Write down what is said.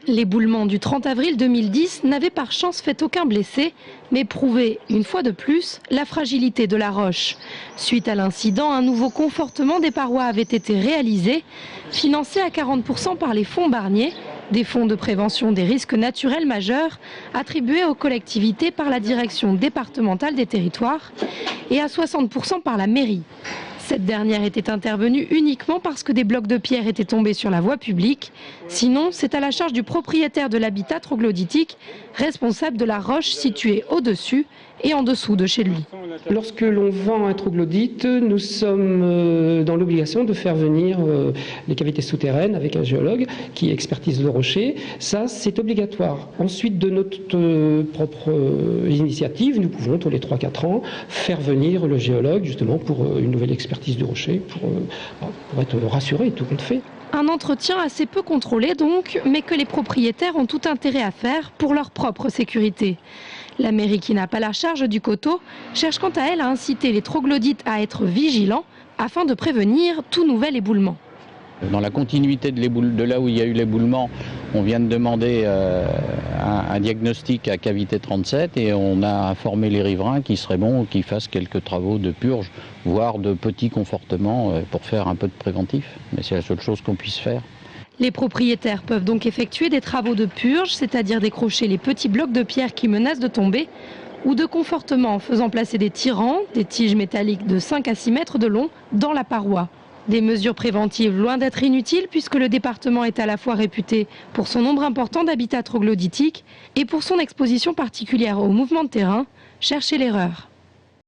L'éboulement du 30 avril 2010 n'avait par chance fait aucun blessé, mais prouvé, une fois de plus, la fragilité de la roche. Suite à l'incident, un nouveau confortement des parois avait été réalisé, financé à 40% par les fonds Barnier, des fonds de prévention des risques naturels majeurs, attribués aux collectivités par la direction départementale des territoires et à 60% par la mairie. Cette dernière était intervenue uniquement parce que des blocs de pierre étaient tombés sur la voie publique. Sinon, c'est à la charge du propriétaire de l'habitat troglodytique, responsable de la roche située au-dessus et en dessous de chez lui. Lorsque l'on vend un troglodyte, nous sommes dans l'obligation de faire venir les cavités souterraines avec un géologue qui expertise le rocher. Ça, c'est obligatoire. Ensuite, de notre propre initiative, nous pouvons tous les 3-4 ans faire venir le géologue justement pour une nouvelle expertise du rocher, pour être rassuré de tout compte fait. Un entretien assez peu contrôlé donc, mais que les propriétaires ont tout intérêt à faire pour leur propre sécurité. La mairie, qui n'a pas la charge du coteau, cherche quant à elle à inciter les troglodytes à être vigilants afin de prévenir tout nouvel éboulement. Dans la continuité de là où il y a eu l'éboulement, on vient de demander un diagnostic à cavité 37 et on a informé les riverains qu'il serait bon qu'ils fassent quelques travaux de purge, voire de petits confortements pour faire un peu de préventif. Mais c'est la seule chose qu'on puisse faire. Les propriétaires peuvent donc effectuer des travaux de purge, c'est-à-dire décrocher les petits blocs de pierre qui menacent de tomber, ou de confortement en faisant placer des tirants, des tiges métalliques de 5 à 6 mètres de long, dans la paroi. Des mesures préventives loin d'être inutiles puisque le département est à la fois réputé pour son nombre important d'habitats troglodytiques et pour son exposition particulière au mouvement de terrain, chercher l'erreur.